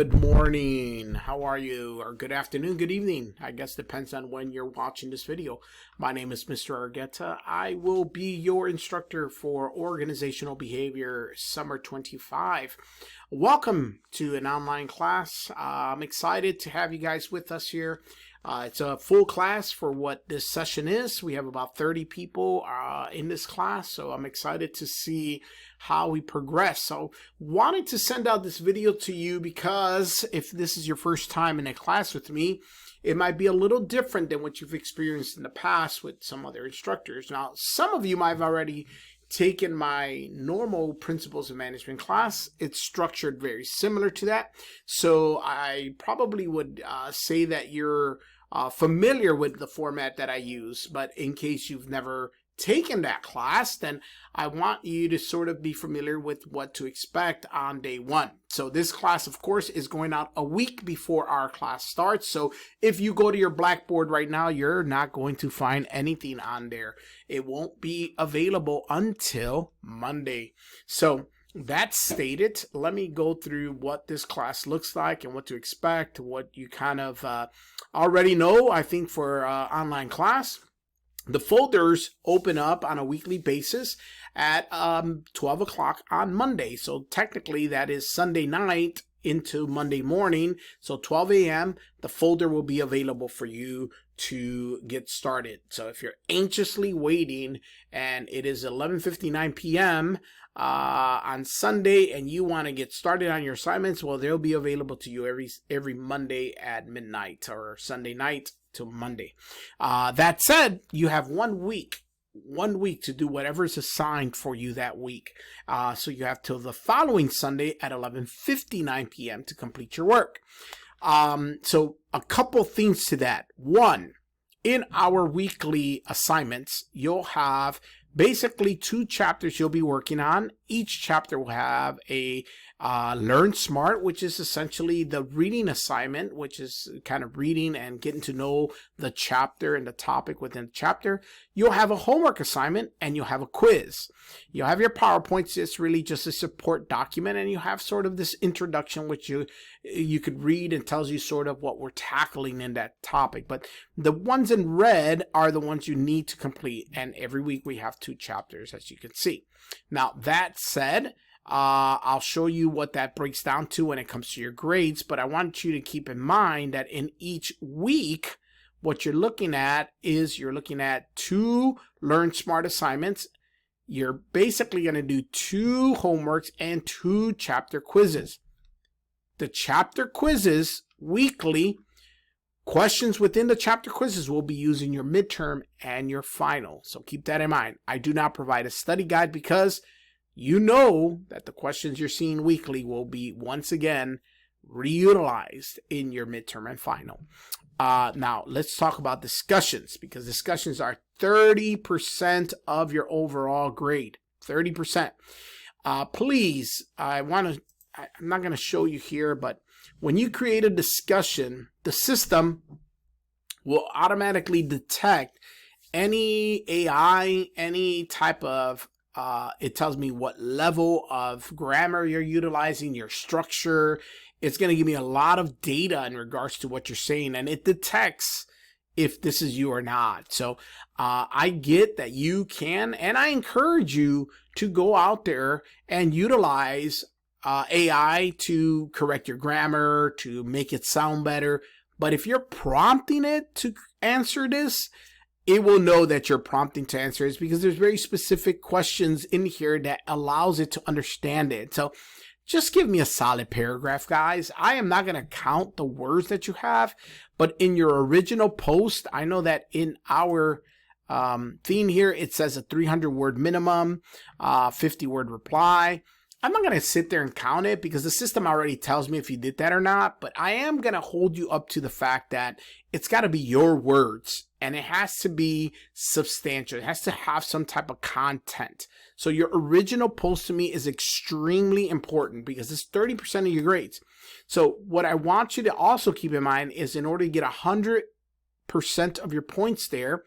Good morning. How are you? Or good afternoon, good evening. I guess depends on when you're watching this video. My name is Mr. Argueta. I will be your instructor for Organizational Behavior Summer 25. Welcome to an online class. I'm excited to have you guys with us here. It's a full class for what this session is. We have about 30 people in this class, so I'm excited to see how we progress. So wanted to send out this video to you because if this is your first time in a class with me, it might be a little different than what you've experienced in the past with some other instructors. Now, some of you might have already taken my normal Principles of Management class. It's structured very similar to that. So I probably would say that you're familiar with the format that I use, but in case you've never taken that class, then I want you to sort of be familiar with what to expect on day one. So this class, of course, is going out a week before our class starts. So if you go to your Blackboard right now, you're not going to find anything on there. It won't be available until Monday. So that stated, let me go through what this class looks like and what to expect, what you kind of already know, I think, for online class. The folders open up on a weekly basis at 12 o'clock on Monday. So technically that is Sunday night into Monday morning. So 12 a.m. the folder will be available for you to get started. So if you're anxiously waiting and it is 11:59 p.m. On Sunday and you want to get started on your assignments, well, they'll be available to you every Monday at midnight or Sunday night to Monday. That said, you have 1 week to do whatever is assigned for you that week. So you have till the following Sunday at 11:59 p.m. to complete your work. So a couple things to that. One, in our weekly assignments, you'll have basically 2 chapters you'll be working on. Each chapter will have a Learn Smart, which is essentially the reading assignment, which is kind of reading and getting to know the chapter and the topic within the chapter. You'll have a homework assignment and you'll have a quiz. You'll have your PowerPoints. It's really just a support document, and you have sort of this introduction which you could read and tells you sort of what we're tackling in that topic. But the ones in red are the ones you need to complete, and every week we have 2 chapters, as you can see. Now, that said, I'll show you what that breaks down to when it comes to your grades, but I want you to keep in mind that in each week, what you're looking at is you're looking at 2 Learn Smart assignments. You're basically going to do 2 homeworks and 2 chapter quizzes. The chapter quizzes weekly, questions within the chapter quizzes will be used in your midterm and your final. So keep that in mind. I do not provide a study guide because you know that the questions you're seeing weekly will be once again reutilized in your midterm and final. Now let's talk about discussions, because discussions are 30% of your overall grade. 30%. Please, I'm not going to show you here, but when you create a discussion, the system will automatically detect any AI, any type of it tells me what level of grammar you're utilizing, your structure. It's going to give me a lot of data in regards to what you're saying, and it detects if this is you or not. So I get that you can, and I encourage you to go out there and utilize AI to correct your grammar, to make it sound better. But if you're prompting it to answer this, it will know that you're prompting to answer it, because there's very specific questions in here that allows it to understand it. So just give me a solid paragraph, guys. I am not going to count the words that you have, but in your original post, I know that in our theme here, it says a 300-word minimum, 50-word reply. I'm not going to sit there and count it because the system already tells me if you did that or not, but I am going to hold you up to the fact that it's got to be your words, and it has to be substantial. It has to have some type of content. So your original post to me is extremely important because it's 30% of your grades. So what I want you to also keep in mind is, in order to get 100% of your points there,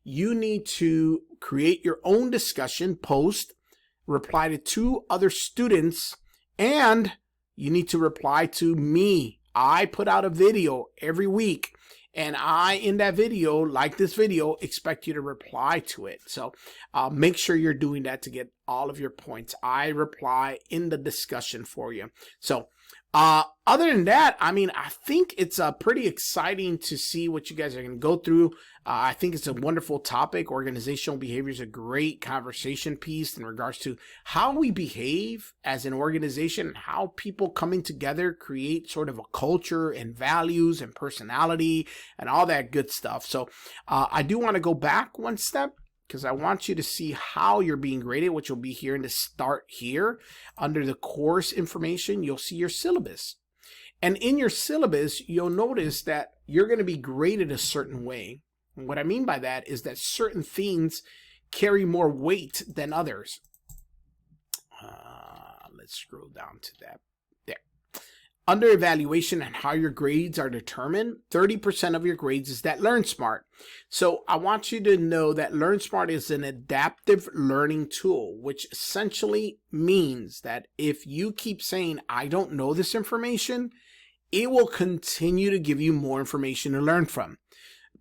you need to create your own discussion post, reply to 2 other students, and you need to reply to me. I put out a video every week, and I, in that video, like this video, expect you to reply to it. So make sure you're doing that to get all of your points. I reply in the discussion for you. So other than that, I mean, I think it's pretty exciting to see what you guys are going to go through. I think it's a wonderful topic. Organizational behavior is a great conversation piece in regards to how we behave as an organization, how people coming together create sort of a culture and values and personality and all that good stuff. So I do want to go back one step, because I want you to see how you're being graded, which will be here in the start here. Under the course information, you'll see your syllabus. And in your syllabus, you'll notice that you're going to be graded a certain way. And what I mean by that is that certain things carry more weight than others. Let's scroll down to that. There. Under evaluation and how your grades are determined, 30% of your grades is that Learn Smart. So I want you to know that Learn Smart is an adaptive learning tool, which essentially means that if you keep saying, I don't know this information, it will continue to give you more information to learn from.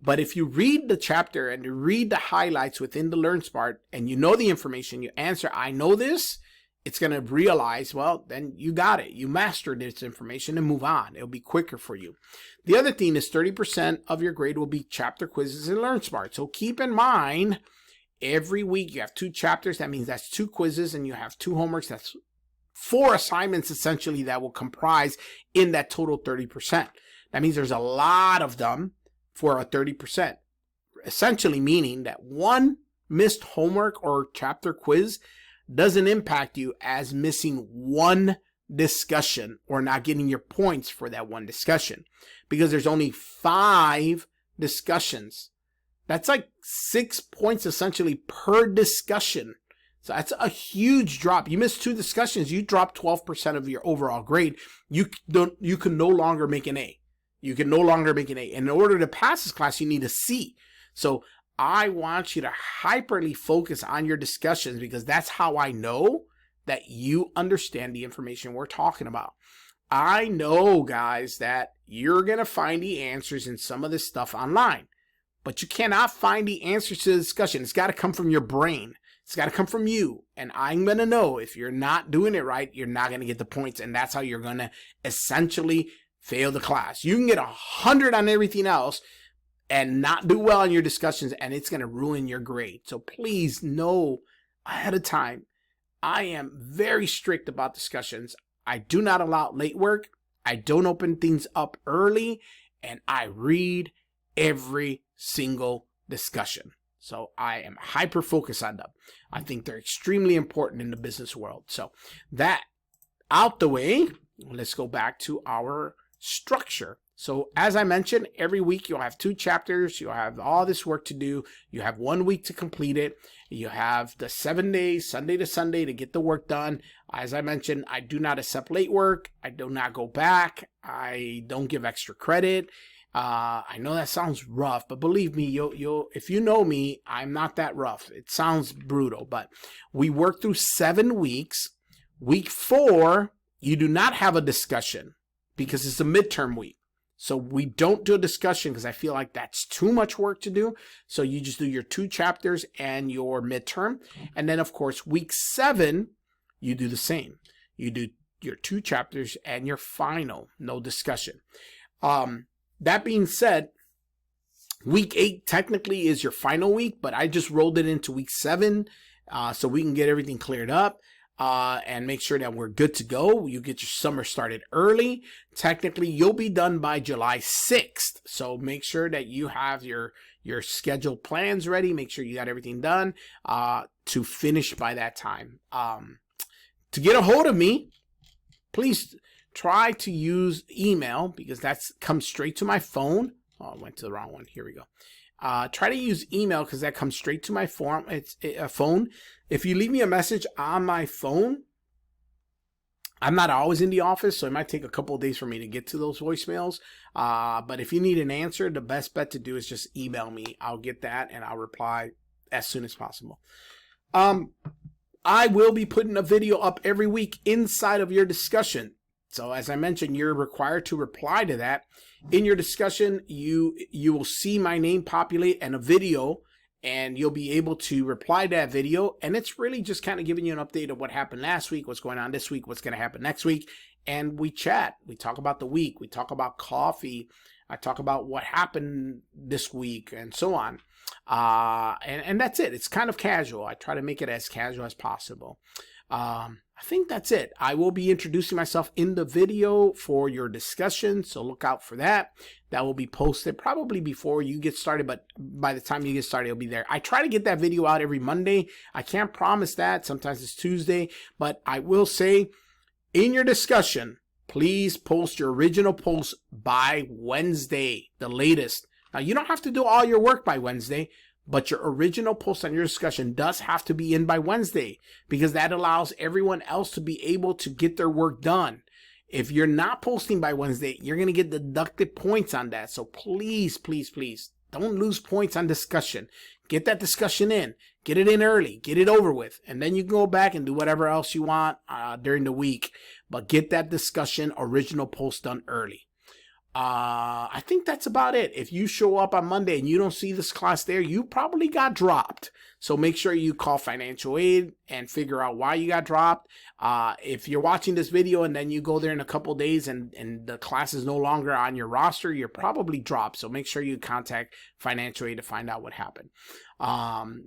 But if you read the chapter and you read the highlights within the Learn Smart and you know the information, you answer, I know this, it's going to realize, well, then you got it. You mastered this information and move on. It'll be quicker for you. The other thing is 30% of your grade will be chapter quizzes and Learn Smart. So keep in mind, every week you have 2 chapters. That means that's 2 quizzes and you have 2 homeworks. That's 4 assignments essentially that will comprise in that total 30%. That means there's a lot of them for a 30%. Essentially meaning that one missed homework or chapter quiz doesn't impact you as missing one discussion or not getting your points for that one discussion, because there's only 5 discussions. That's like 6 points essentially per discussion. So that's a huge drop. You miss 2 discussions, you drop 12% of your overall grade. You can no longer make an A. You can no longer make an A. And in order to pass this class, you need a C. So I want you to hyperly focus on your discussions, because that's how I know that you understand the information we're talking about. I know, guys, that you're going to find the answers in some of this stuff online, but you cannot find the answers to the discussion. It's got to come from your brain. It's got to come from you. And I'm going to know if you're not doing it right, you're not going to get the points. And that's how you're going to essentially fail the class. You can get 100 on everything else and not do well in your discussions, and it's going to ruin your grade. So please know ahead of time, I am very strict about discussions. I do not allow late work. I don't open things up early, and I read every single discussion. So I am hyper focused on them. I think they're extremely important in the business world. So that out the way, let's go back to our structure. So as I mentioned, every week you'll have 2 chapters. You'll have all this work to do. You have 1 week to complete it. You have the 7 days, Sunday to Sunday, to get the work done. As I mentioned, I do not accept late work. I do not go back. I don't give extra credit. I know that sounds rough, but believe me, if you know me, I'm not that rough. It sounds brutal, but we work through 7 weeks. Week 4, you do not have a discussion because it's a midterm week. So we don't do a discussion because I feel like that's too much work to do. So you just do your 2 chapters and your midterm. And then, of course, week 7, you do the same. You do your 2 chapters and your final, no discussion. That being said, week 8 technically is your final week, but I just rolled it into week 7 so we can get everything cleared up. And make sure that we're good to go. You get your summer started early. Technically, you'll be done by July 6th. So make sure that you have your scheduled plans ready. Make sure you got everything done to finish by that time. To get a hold of me, please try to use email, because that's comes straight to my phone. Oh, I went to the wrong one. Here we go. Try to use email because that comes straight to my phone. If you leave me a message on my phone, I'm not always in the office, so it might take a couple of days for me to get to those voicemails. But if you need an answer, the best bet to do is just email me. I'll get that and I'll reply as soon as possible. I will be putting a video up every week inside of your discussion. So as I mentioned, you're required to reply to that. In your discussion, you will see my name populate and a video, and you'll be able to reply to that video. And it's really just kind of giving you an update of what happened last week, what's going on this week, what's going to happen next week. And we chat. We talk about the week. We talk about coffee. I talk about what happened this week and so on. And that's it. It's kind of casual. I try to make it as casual as possible. I think that's it. I will be introducing myself in the video for your discussion, so look out for that. That will be posted probably before you get started, but by the time you get started, it'll be there. I try to get that video out every Monday. I can't promise that. Sometimes it's Tuesday, but I will say in your discussion, please post your original post by Wednesday, the latest. Now, you don't have to do all your work by Wednesday, but your original post on your discussion does have to be in by Wednesday, because that allows everyone else to be able to get their work done. If you're not posting by Wednesday, you're going to get deducted points on that. So please, please, please don't lose points on discussion. Get that discussion in. Get it in early. Get it over with. And then you can go back and do whatever else you want during the week. But get that discussion original post done early. I think that's about it. If you show up on Monday and you don't see this class there, you probably got dropped. So make sure you call financial aid and figure out why you got dropped. If you're watching this video and then you go there in a couple days and the class is no longer on your roster, you're probably dropped. So make sure you contact financial aid to find out what happened.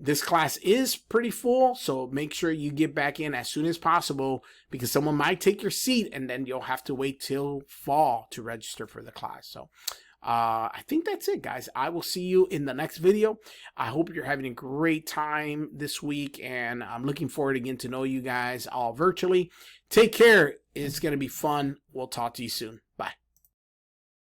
This class is pretty full, so make sure you get back in as soon as possible, because someone might take your seat and then you'll have to wait till fall to register for the class. So I think that's it, guys. I will see you in the next video. I hope you're having a great time this week, and I'm looking forward to getting to know you guys all virtually. Take care. It's going to be fun. We'll talk to you soon.